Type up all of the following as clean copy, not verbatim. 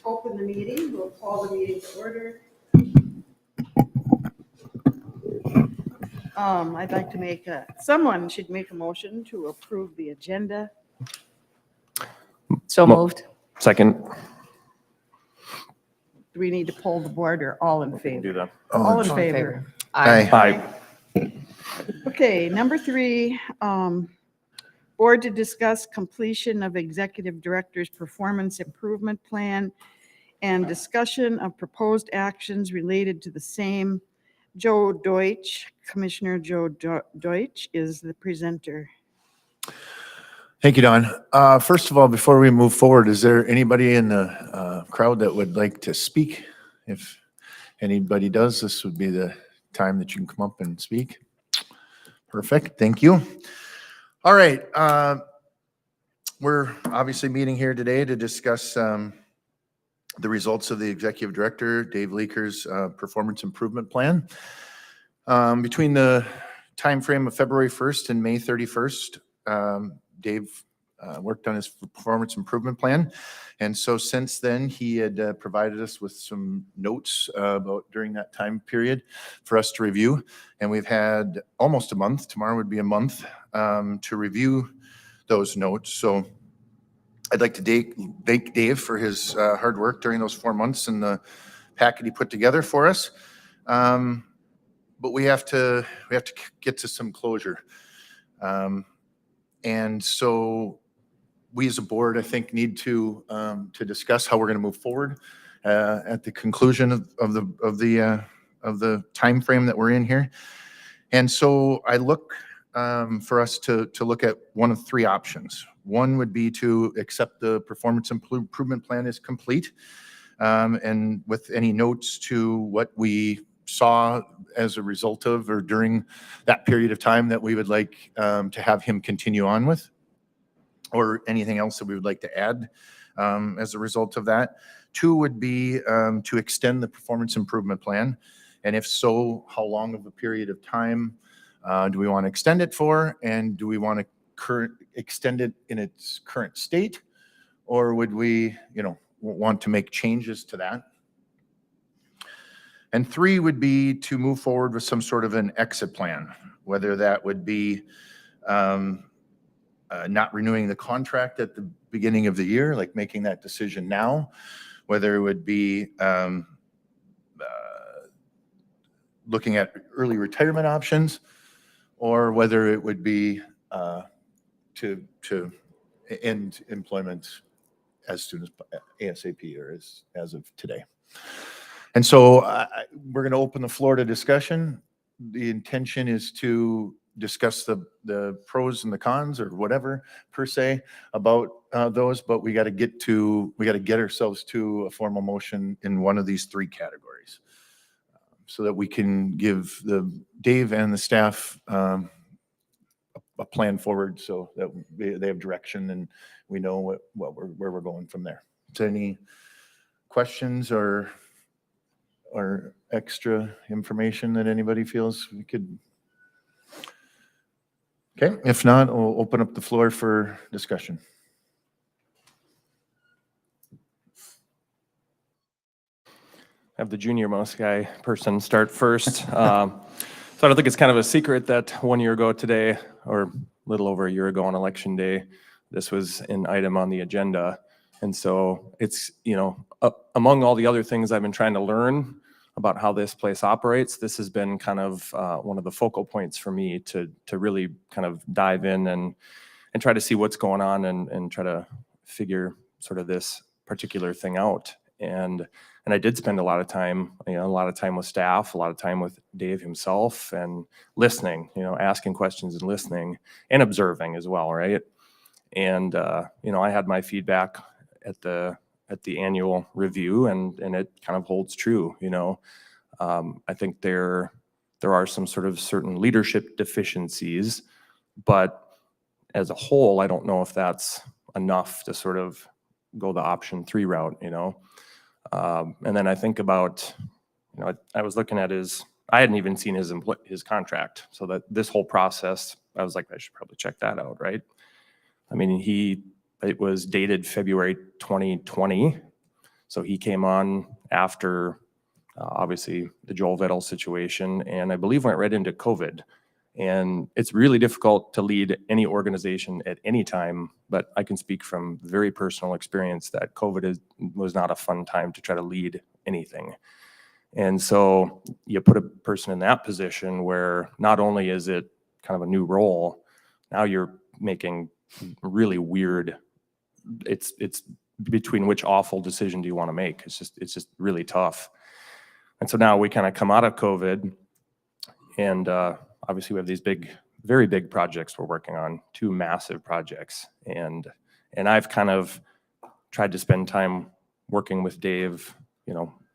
Open the meeting. We'll call the meeting to order. I'd like to someone should make a motion to approve the agenda. So moved. Second. Do we need to poll the board or all in Do favor? that. All in favor. Aye. Aye. Okay, number 3, board to discuss completion of executive director's performance improvement plan and discussion of proposed actions related to the same. Joe Deutsch, Commissioner Joe Deutsch is the presenter. Thank you, Don. First of all, before we move forward, is there anybody in the crowd that would like to speak? If anybody does, this would be the time that you can come up and speak. Perfect. Thank you. All right. We're obviously meeting here today to discuss the results of the Executive Director, Dave Leaker's performance improvement plan. Between the timeframe of February 1st and May 31st, Dave worked on his performance improvement plan. And so since then, he had provided us with some notes about during that time period for us to review. And we've had almost a month, tomorrow would be a month, to review those notes. So I'd like to thank Dave for his hard work during those 4 months and the packet he put together for us. But we have to get to some closure. And so we as a board, I think, need to discuss how we're going to move forward at the conclusion of the time frame that we're in here. And so I look for us to look at one of 3 options. One would be to accept the performance improvement plan as complete, and with any notes to what we saw as a result of or during that period of time that we would like to have him continue on with, or anything else that we would like to add as a result of that. 2 would be to extend the performance improvement plan, and if so, how long of a period of time do we want to extend it for, and do we want to extend it in its current state, or would we, want to make changes to that? And 3 would be to move forward with some sort of an exit plan, whether that would be not renewing the contract at the beginning of the year, like making that decision now, whether it would be looking at early retirement options, or whether it would be to end employment as soon as ASAP or as of today. And so we're going to open the floor to discussion. The intention is to discuss the pros and the cons or whatever per se about those, but we got to get ourselves to a formal motion in one of these 3 categories, so that we can give Dave and the staff a plan forward, so that they have direction and we know where we're going from there. Is there any questions or extra information that anybody feels we could? Okay, if not, we'll open up the floor for discussion. Have the junior most guy person start first. So I don't think it's kind of a secret that 1 year ago today, or a little over a year ago on election day, this was an item on the agenda. And so it's, among all the other things I've been trying to learn about how this place operates, this has been kind of one of the focal points for me to really kind of dive in and try to see what's going on and try to figure sort of this particular thing out. And I did spend a lot of time with staff, a lot of time with Dave himself, and listening, asking questions and listening and observing as well, right? And I had my feedback at the annual review, and it kind of holds true. I think there are some sort of certain leadership deficiencies, but as a whole, I don't know if that's enough to sort of go the option 3 route, and then I think about, I was looking at I hadn't even seen his contract. So that this whole process, I was like, I should probably check that out, right? I mean, he it was dated February 2020. So he came on after, obviously, the Joel Vettel situation, and I believe went right into COVID. And it's really difficult to lead any organization at any time, but I can speak from very personal experience that COVID was not a fun time to try to lead anything. And so you put a person in that position where not only is it kind of a new role, now you're making really weird, it's between which awful decision do you want to make? It's just really tough. And so now we kind of come out of COVID, and obviously we have these very big projects we're working on, 2 massive projects. And I've kind of tried to spend time working with Dave,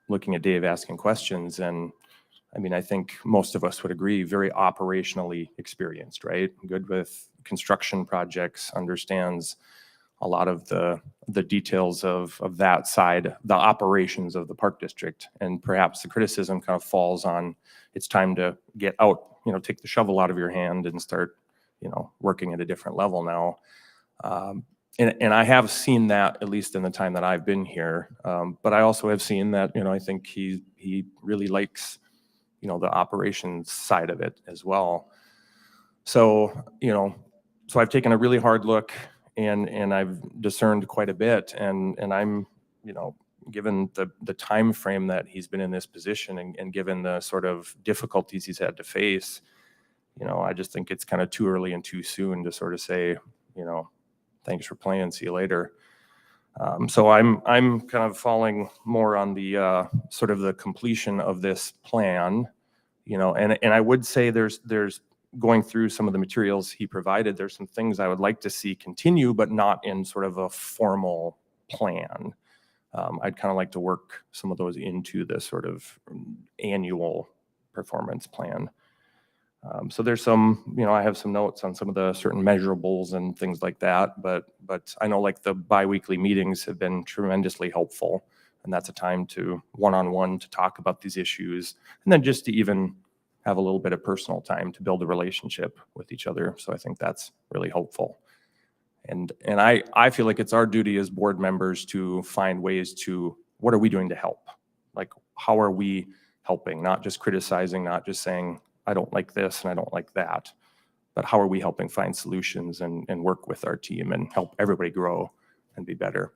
looking at Dave, asking questions. And I mean, I think most of us would agree, very operationally experienced, right? Good with construction projects, understands a lot of the details of that side, the operations of the park district. And perhaps the criticism kind of falls on, it's time to get out, take the shovel out of your hand and start, working at a different level now. And I have seen that, at least in the time that I've been here. But I also have seen that, I think he really likes, the operations side of it as well. So, so I've taken a really hard look, and I've discerned quite a bit, and I'm, given the time frame that he's been in this position, and given the sort of difficulties he's had to face, I just think it's kind of too early and too soon to sort of say, thanks for playing, see you later. So I'm kind of falling more on the sort of the completion of this plan, and I would say there's going through some of the materials he provided, there's some things I would like to see continue, but not in sort of a formal plan. I'd kind of like to work some of those into the sort of annual performance plan. So there's some, I have some notes on some of the certain measurables and things like that, but I know like the biweekly meetings have been tremendously helpful, and that's a time to one-on-one to talk about these issues, and then just to even have a little bit of personal time to build a relationship with each other. So I think that's really helpful. And I feel like it's our duty as board members to find ways to, what are we doing to help? Like, how are we helping? Not just criticizing, not just saying, I don't like this and I don't like that, but how are we helping find solutions and work with our team and help everybody grow and be better?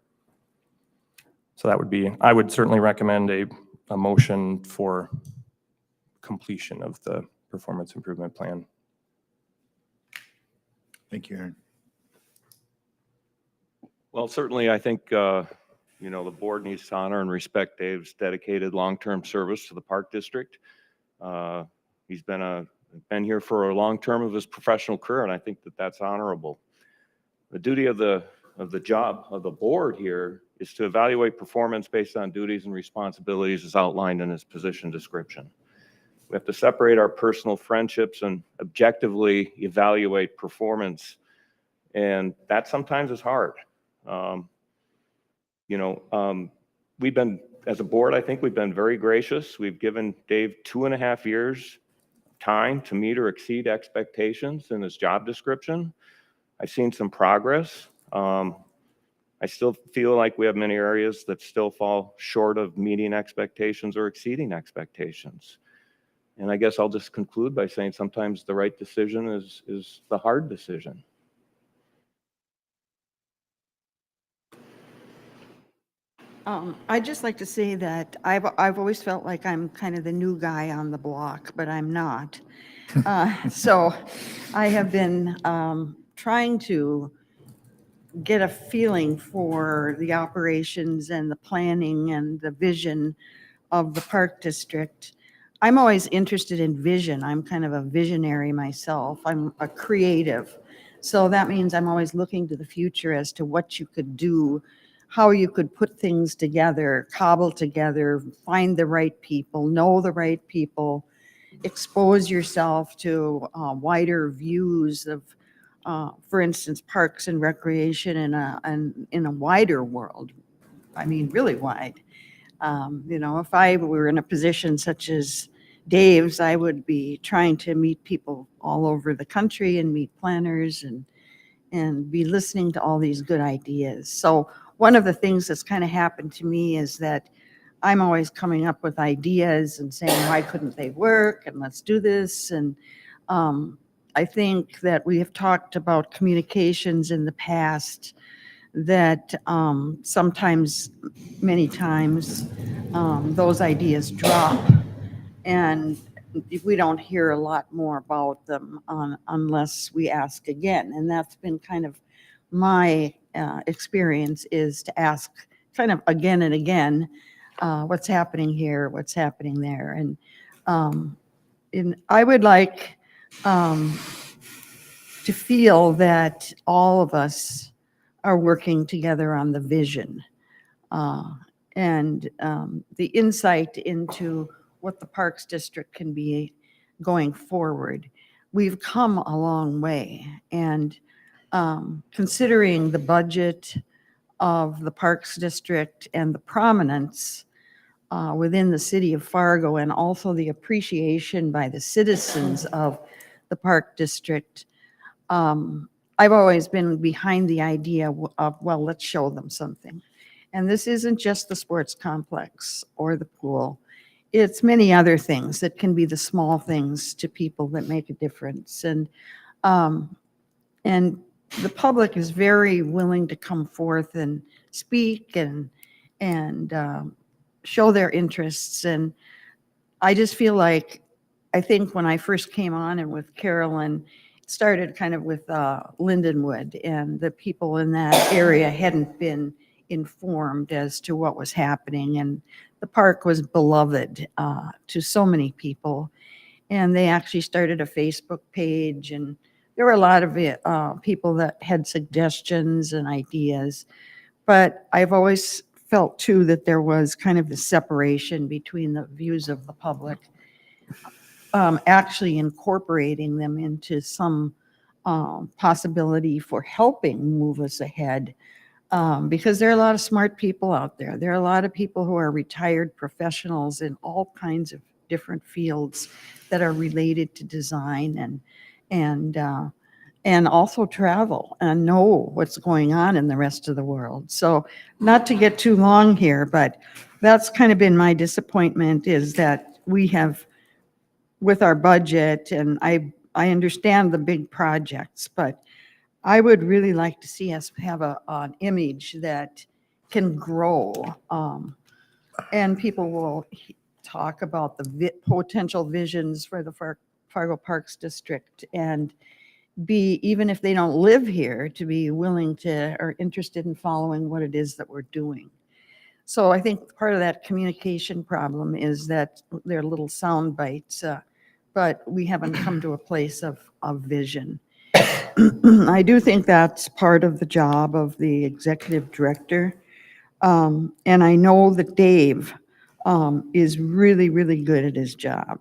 So that would be, I would certainly recommend a motion for completion of the performance improvement plan. Thank you, Aaron. Well, certainly, I think, the board needs to honor and respect Dave's dedicated long-term service to the Park District. He's been here for a long term of his professional career, and I think that that's honorable. The duty of the job of the board here is to evaluate performance based on duties and responsibilities as outlined in his position description. We have to separate our personal friendships and objectively evaluate performance, and that sometimes is hard. We've been, as a board, I think we've been very gracious. We've given Dave 2.5 years time to meet or exceed expectations in his job description. I've seen some progress. I still feel like we have many areas that still fall short of meeting expectations or exceeding expectations. And I guess I'll just conclude by saying sometimes the right decision is the hard decision. I'd just like to say that I've always felt like I'm kind of the new guy on the block, but I'm not. So I have been trying to get a feeling for the operations and the planning and the vision of the park district. I'm always interested in vision. I'm kind of a visionary myself. I'm a creative. So that means I'm always looking to the future as to what you could do, how you could put things together, cobble together, find the right people, know the right people, expose yourself to wider views of, for instance, parks and recreation in a wider world. I mean, really wide. If I were in a position such as Dave's, I would be trying to meet people all over the country and meet planners and and be listening to all these good ideas. So one of the things that's kind of happened to me is that I'm always coming up with ideas and saying, why couldn't they work? And let's do this. And I think that we have talked about communications in the past that sometimes, many times, those ideas drop. And we don't hear a lot more about them unless we ask again. And that's been kind of my experience, is to ask kind of again and again, what's happening here, what's happening there. And I would like to feel that all of us are working together on the vision and the insight into what the Parks District can be going forward. We've come a long way, and considering the budget of the Parks District and the prominence within the city of Fargo, and also the appreciation by the citizens of the Park District, I've always been behind the idea of, well, let's show them something. And this isn't just the sports complex or the pool. It's many other things that can be the small things to people that make a difference. And the public is very willing to come forth and speak and show their interests. And I just feel like, I think when I first came on and with Carolyn, it started kind of with Lindenwood, and the people in that area hadn't been informed as to what was happening. And the park was beloved to so many people. And they actually started a Facebook page, and there were a lot of people that had suggestions and ideas. But I've always felt too that there was kind of the separation between the views of the public, actually incorporating them into some possibility for helping move us ahead. Because there are a lot of smart people out there. There are a lot of people who are retired professionals in all kinds of different fields that are related to design and also travel and know what's going on in the rest of the world. So not to get too long here, but that's kind of been my disappointment, is that we have, with our budget, and I understand the big projects, but I would really like to see us have an image that can grow. And people will talk about the potential visions for the Fargo Parks District, and be, even if they don't live here, to be willing to, or interested in following what it is that we're doing. So I think part of that communication problem is that they're little sound bites, but we haven't come to a place of vision. I do think that's part of the job of the executive director. And I know that Dave is really, really good at his job.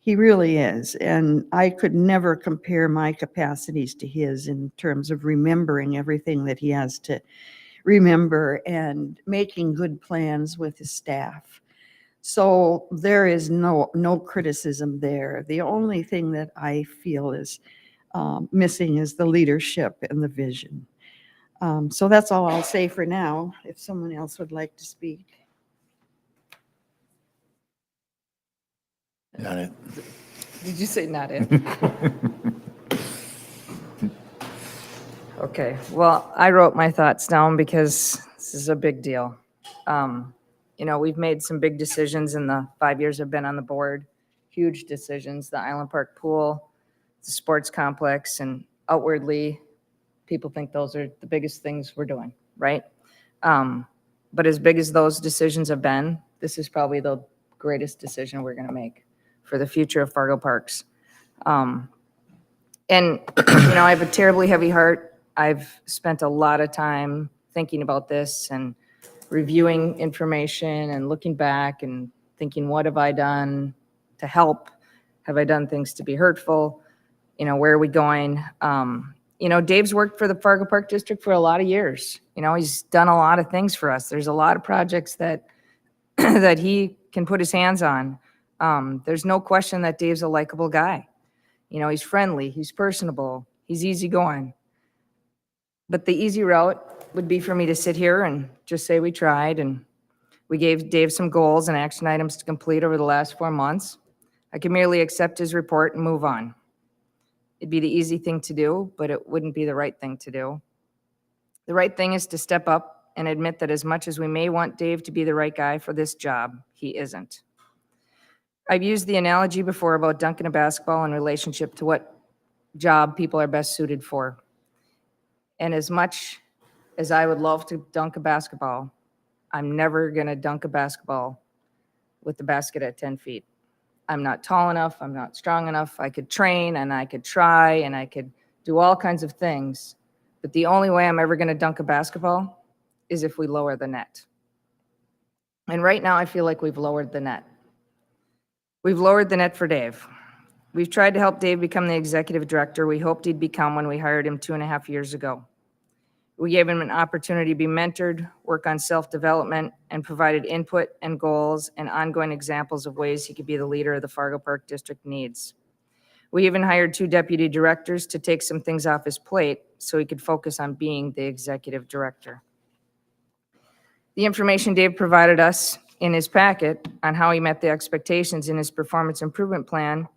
He really is. And I could never compare my capacities to his in terms of remembering everything that he has to remember and making good plans with his staff. So there is no criticism there. The only thing that I feel is missing is the leadership and the vision. So that's all I'll say for now, if someone else would like to speak. Got it. Did you say not it? Okay, well, I wrote my thoughts down because this is a big deal. You know, we've made some big decisions in the 5 years I've been on the board, huge decisions, the Island Park pool, the sports complex, and outwardly, people think those are the biggest things we're doing, right? But as big as those decisions have been, this is probably the greatest decision we're gonna make for the future of Fargo Parks. And, you know, I have a terribly heavy heart. I've spent a lot of time thinking about this and reviewing information and looking back and thinking, what have I done to help? Have I done things to be hurtful? You know, where are we going? You know, Dave's worked for the Fargo Park District for a lot of years. You know, he's done a lot of things for us. There's a lot of projects that that he can put his hands on. There's no question that Dave's a likable guy. You know, he's friendly, he's personable, he's easygoing. But the easy route would be for me to sit here and just say we tried, and we gave Dave some goals and action items to complete over the last 4 months. I could merely accept his report and move on. It'd be the easy thing to do, but it wouldn't be the right thing to do. The right thing is to step up and admit that as much as we may want Dave to be the right guy for this job, he isn't. I've used the analogy before about dunking a basketball in relationship to what job people are best suited for. And as much as I would love to dunk a basketball, I'm never going to dunk a basketball with the basket at 10 feet. I'm not tall enough. I'm not strong enough. I could train and I could try and I could do all kinds of things. But the only way I'm ever going to dunk a basketball is if we lower the net. And right now I feel like we've lowered the net. We've lowered the net for Dave. We've tried to help Dave become the executive director we hoped he'd become when we hired him 2.5 years ago. We gave him an opportunity to be mentored, work on self-development, and provided input and goals and ongoing examples of ways he could be the leader of the Fargo Park District needs. We even hired 2 deputy directors to take some things off his plate so he could focus on being the executive director. The information Dave provided us in his packet on how he met the expectations in his performance improvement plan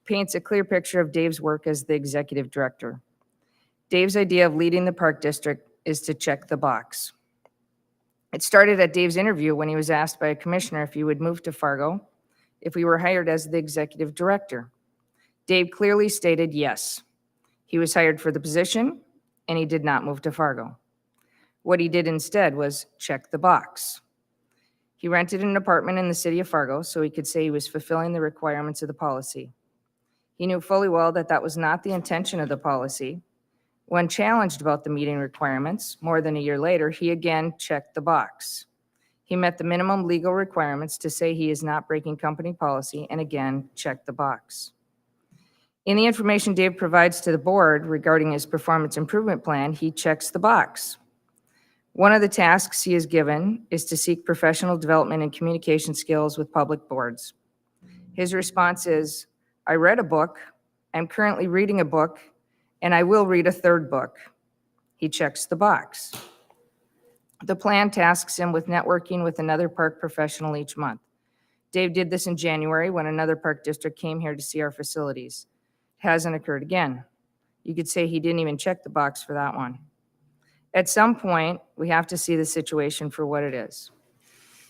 paints a clear picture of Dave's work as the executive director. Dave's idea of leading the Park District is to check the box. It started at Dave's interview when he was asked by a commissioner if he would move to Fargo if he were hired as the executive director. Dave clearly stated yes. He was hired for the position, and he did not move to Fargo. What he did instead was check the box. He rented an apartment in the city of Fargo so he could say he was fulfilling the requirements of the policy. He knew fully well that that was not the intention of the policy. When challenged about the meeting requirements, more than a year later, he again checked the box. He met the minimum legal requirements to say he is not breaking company policy and again checked the box. In the information Dave provides to the board regarding his performance improvement plan, he checks the box. One of the tasks he is given is to seek professional development and communication skills with public boards. His response is, I read a book, I'm currently reading a book, and I will read a 3rd book. He checks the box. The plan tasks him with networking with another park professional each month. Dave did this in January when another park district came here to see our facilities. It hasn't occurred again. You could say he didn't even check the box for that one. At some point, we have to see the situation for what it is.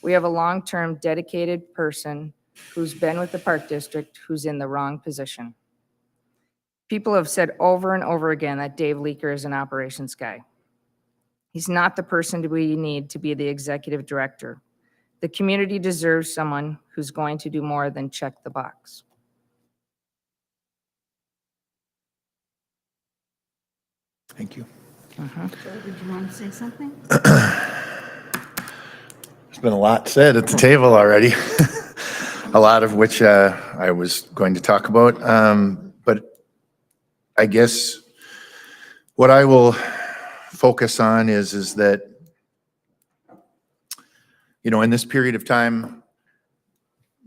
We have a long-term dedicated person who's been with the park district who's in the wrong position. People have said over and over again that Dave Leaker is an operations guy. He's not the person we need to be the executive director. The community deserves someone who's going to do more than check the box. Thank you. Joe, did you want to say something? There's been a lot said at the table already, a lot of which I was going to talk about. But I guess what I will focus on is that, you know, in this period of time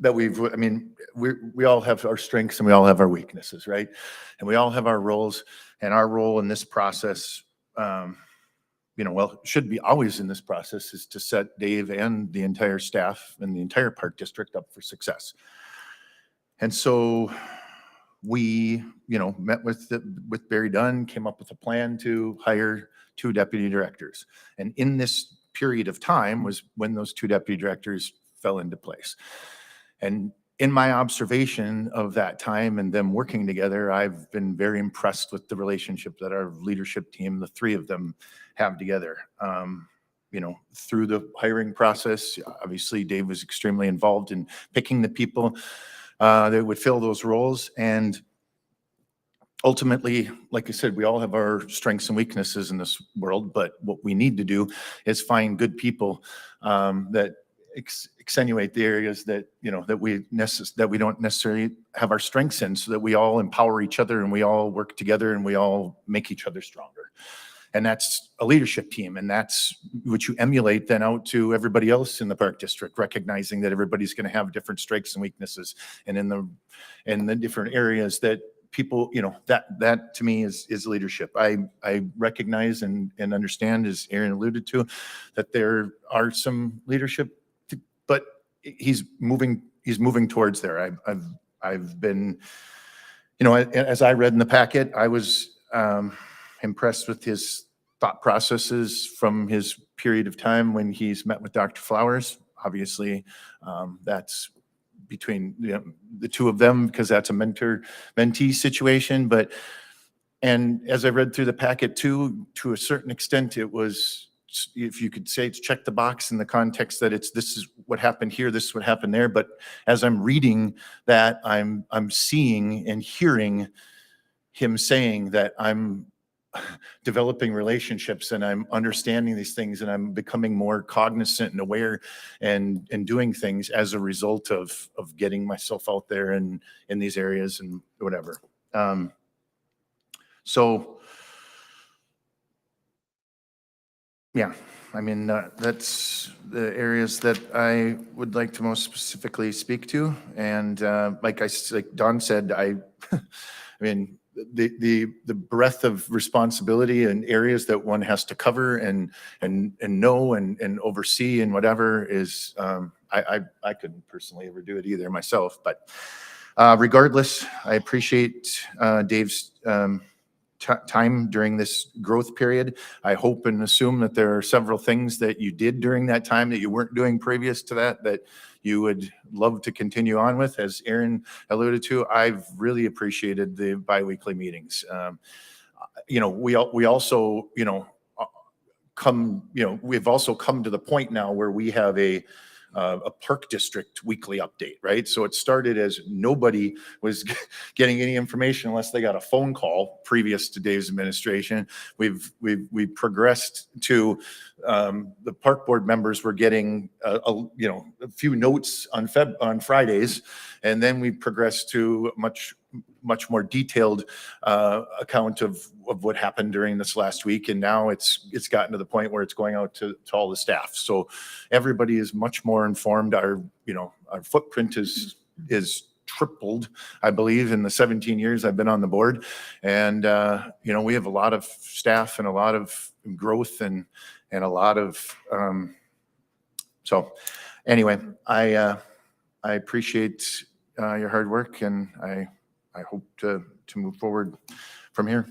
that we all have our strengths and we all have our weaknesses, right? And we all have our roles, and our role in this process, should be always in this process, is to set Dave and the entire staff and the entire park district up for success. And so we, met with Barry Dunn, came up with a plan to hire 2 deputy directors. And in this period of time was when those 2 deputy directors fell into place. And in my observation of that time and them working together, I've been very impressed with the relationship that our leadership team, the 3 of them, have together. Through the hiring process, obviously Dave was extremely involved in picking the people that would fill those roles. And ultimately, like I said, we all have our strengths and weaknesses in this world, but what we need to do is find good people that accentuate the areas that we don't necessarily have our strengths in, so that we all empower each other and we all work together and we all make each other stronger. And that's a leadership team, and that's what you emulate then out to everybody else in the park district, recognizing that everybody's going to have different strengths and weaknesses, and in the different areas that people, that to me is leadership. I recognize and understand, as Aaron alluded to, that there are some leadership, but he's moving towards there. I've been, as I read in the packet, I was impressed with his thought processes from his period of time when he's met with Dr. Flowers. Obviously, that's between the two of them, because that's a mentor-mentee situation. And as I read through the packet too, to a certain extent, it was, if you could say, it's check the box in the context that this is what happened here, this is what happened there. But as I'm reading that, I'm seeing and hearing him saying that I'm developing relationships and I'm understanding these things and I'm becoming more cognizant and aware and doing things as a result of getting myself out there and in these areas and whatever. So yeah, I mean, that's the areas that I would like to most specifically speak to. And like Don said, I mean, the breadth of responsibility and areas that one has to cover and know and oversee and whatever is, I couldn't personally ever do it either myself. But regardless, I appreciate Dave's time during this growth period. I hope and assume that there are several things that you did during that time that you weren't doing previous to that you would love to continue on with. As Aaron alluded to, I've really appreciated the biweekly meetings. We also, we've also come to the point now where we have a park district weekly update, right? So it started as nobody was getting any information unless they got a phone call previous to Dave's administration. We've progressed to the park board members were getting a few notes on Fridays, and then we progressed to much more detailed account of what happened during this last week. And now it's gotten to the point where it's going out to all the staff. So everybody is much more informed. Our footprint is tripled, I believe, in the 17 years I've been on the board. And, we have a lot of staff and a lot of growth and a lot of, so anyway, I appreciate your hard work, and I hope to move forward from here.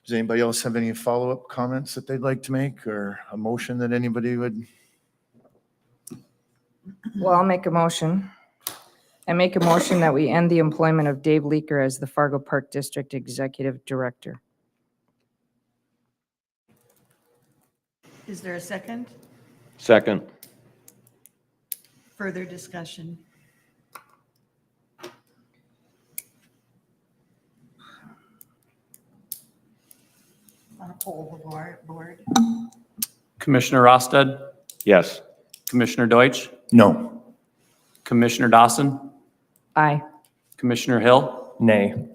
Does anybody else have any follow-up comments that they'd like to make, or a motion that anybody would? Well, I'll make a motion. I make a motion that we end the employment of Dave Leaker as the Fargo Park District Executive Director. Is there a second? Second. Further discussion? On a poll the board. Commissioner Rosted, Yes. Commissioner Deutsch, No. Commissioner Dawson, Aye. Commissioner Hill, Nay.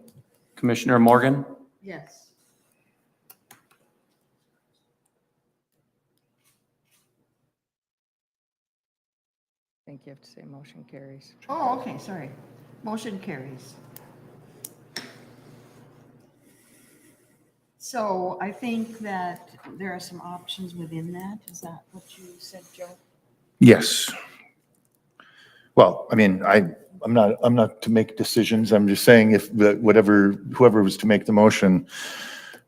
Commissioner Morgan, Yes. I think you have to say motion carries. Oh, okay, sorry. Motion carries. So I think that there are some options within that. Is that what you said, Joe? Yes. Well, I mean, I'm not to make decisions. I'm just saying if whoever was to make the motion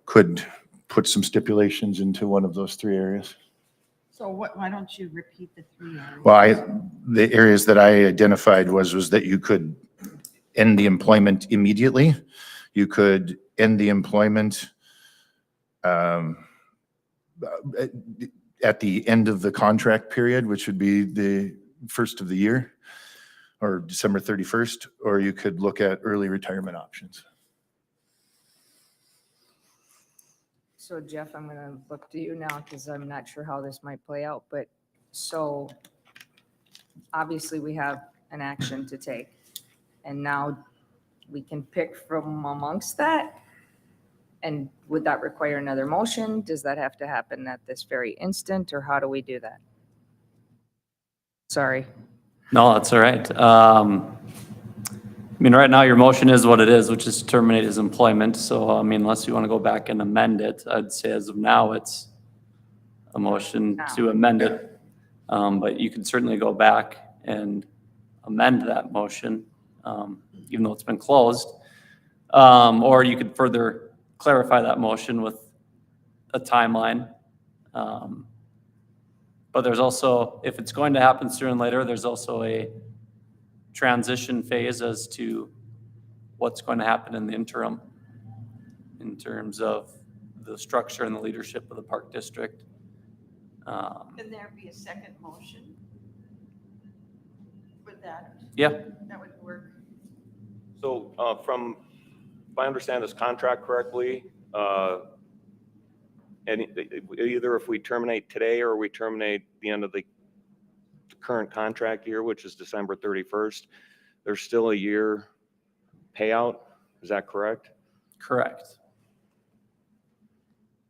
could put some stipulations into one of those three areas. So why don't you repeat the three areas? Well, the areas that I identified was that you could end the employment immediately. You could end the employment at the end of the contract period, which would be the first of the year, or December 31st, or you could look at early retirement options. So Jeff, I'm going to look to you now because I'm not sure how this might play out, but so obviously we have an action to take, and now we can pick from amongst that. And would that require another motion? Does that have to happen at this very instant, or how do we do that? Sorry. No, that's all right. mean, right now your motion is what it is, which is to terminate his employment. So, I mean, unless you want to go back and amend it, I'd say as of now, it's a motion to amend it. But you can certainly go back and amend that motion, even though it's been closed. Or you could further clarify that motion with a timeline. But there's also, if it's going to happen sooner than later, there's also a transition phase as to what's going to happen in the interim in terms of the structure and the leadership of the park district. Can there be a second motion? Would that would work? So if I understand this contract correctly, and either if we terminate today or we terminate the end of the current contract year, which is December 31st, there's still a year payout. Is that correct? Correct.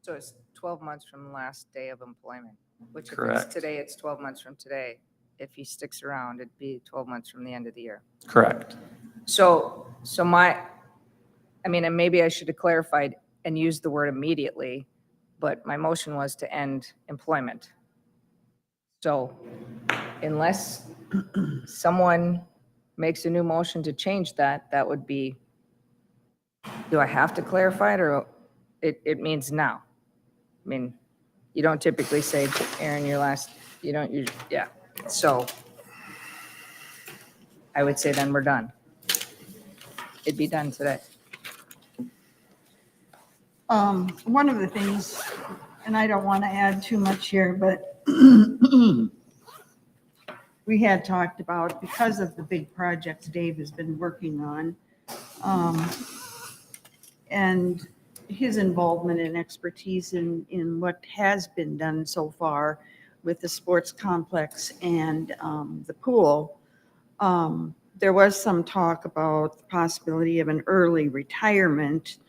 So it's 12 months from the last day of employment, which if Correct. it's today, it's 12 months from today. If he sticks around, it'd be 12 months from the end of the year. Correct. So I mean, and maybe I should have clarified and used the word immediately, but my motion was to end employment. So unless someone makes a new motion to change that, that would be, do I have to clarify it, or it means now? I mean, you don't typically say, Aaron, your last, you don't use, yeah. So I would say then we're done. It'd be done today. One of the things, and I don't want to add too much here, but we had talked about, because of the big projects Dave has been working on, and his involvement and expertise in what has been done so far with the sports complex and the pool, there was some talk about the possibility of an early retirement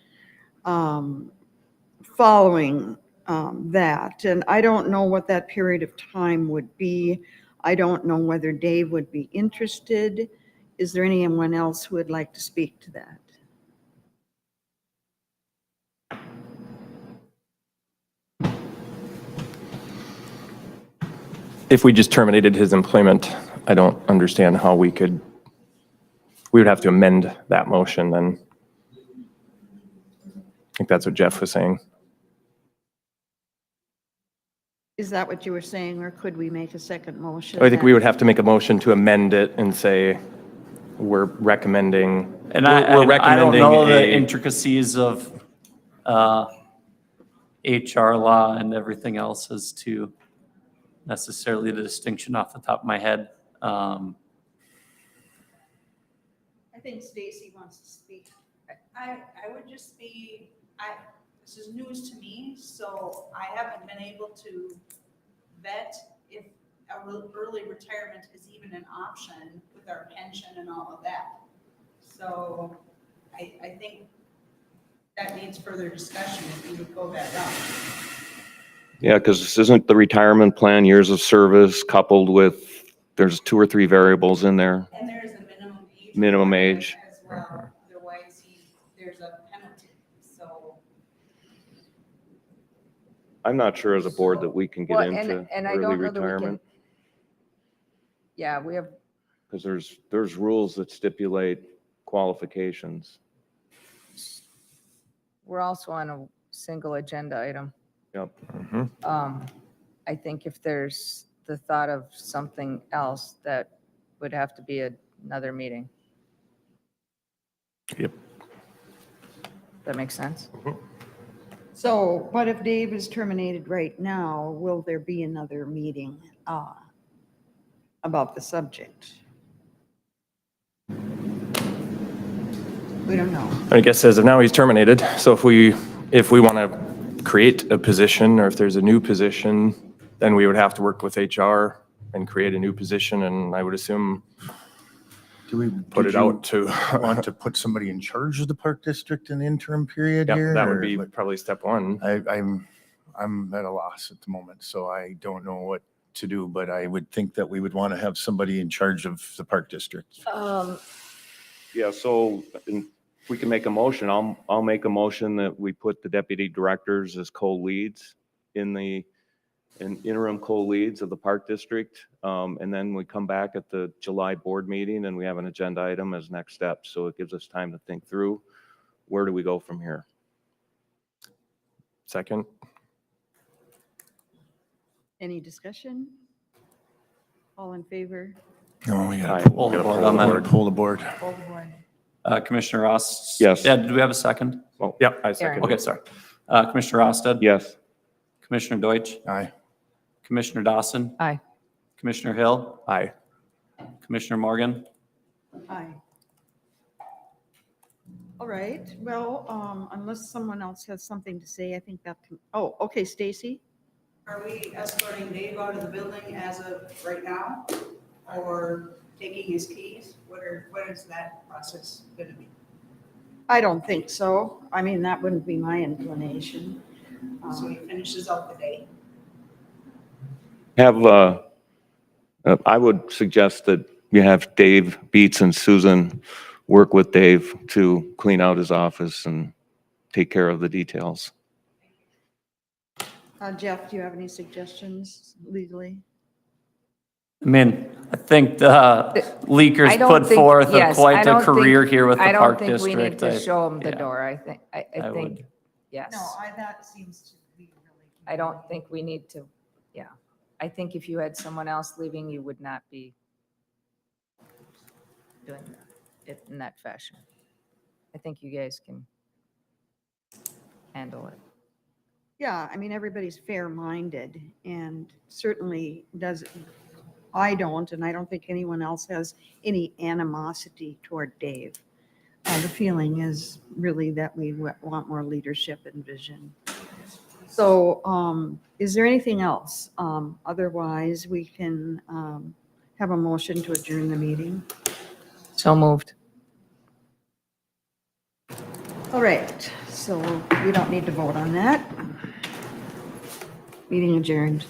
following that. And I don't know what that period of time would be. I don't know whether Dave would be interested. Is there anyone else who would like to speak to that? If we just terminated his employment, I don't understand how we would have to amend that motion then. I think that's what Jeff was saying. Is that what you were saying, or could we make a second motion? I think we would have to make a motion to amend it and say, we're recommending. And we're I don't recommending know the a- intricacies of HR law and everything else as to necessarily the distinction off the top of my head. I think Stacy wants to speak. I would just be, this is news to me, so I haven't been able to vet if early retirement is even an option with our pension and all of that. So I think that needs further discussion if we would go that route. Yeah, because this isn't the retirement plan, years of service coupled with, there's 2 or 3 variables in there. And there is a minimum age. Minimum requirement age. As well, otherwise there's a penalty, so. I'm not sure as a board that we can get Well, into and I early don't know that we can. retirement, Yeah, we have, because there's rules that stipulate qualifications. we're also on a single agenda item. Yep. Mhm. I think if there's the thought of something else, that would have to be another meeting. Yep. That makes sense? So, but if Dave is terminated right now, will there be another meeting about the subject? We don't know. I guess as of now, he's terminated. So if we want to create a position, or if there's a new position, then we would have to work with HR and create a new position, and I would assume put it out to. Want to put somebody in charge of the park district in the interim period Yeah, here? that would or be what? probably step one. I'm at a loss at the moment, so I don't know what to do, but I would think that we would want to have somebody in charge of the park district. Yeah, so if we can make a motion, I'll make a motion that we put the deputy directors as co-leads in interim co-leads of the park district. And then we come back at the July board meeting and we have an agenda item as next step. So it gives us time to think through, where do we go from here? Second. Any discussion? All in favor? Oh, we Aye. gotta Pull the board pull on the that. board, pull the board. All aboard. Commissioner Ross? Yes. Yeah, did we have a second? Oh, Yep, I second. Okay, sorry. Commissioner Rosted? yes. Commissioner Deutsch? Aye. Commissioner Dawson? Aye. Commissioner Hill? Aye. Commissioner Morgan? Aye. All right, well, unless someone else has something to say, I think that can, oh, okay, Stacy? Are we escorting Dave out of the building as of right now? Or taking his keys? What is that process gonna be? I don't think so. I mean, that wouldn't be my inclination. So he finishes out the day? I would suggest that you have Dave Beats and Susan work with Dave to clean out his office and take care of the details. Jeff, do you have any suggestions legally? I mean, I think the I leakers don't put think- forth yes, quite I a don't think- career here with the I don't park think we need district. to show them the yeah, door. I think, I I think, would. yes. that seems to be really. I don't think we need to, yeah. I think if you had someone else leaving, you would not be doing it in that fashion. I think you guys can handle it. Yeah, I mean, everybody's fair-minded and certainly I don't, and I don't think anyone else has any animosity toward Dave. The feeling is really that we want more leadership and vision. So is there anything else? Otherwise, we can have a motion to adjourn the meeting. So moved. All right, so we don't need to vote on that. Meeting adjourned.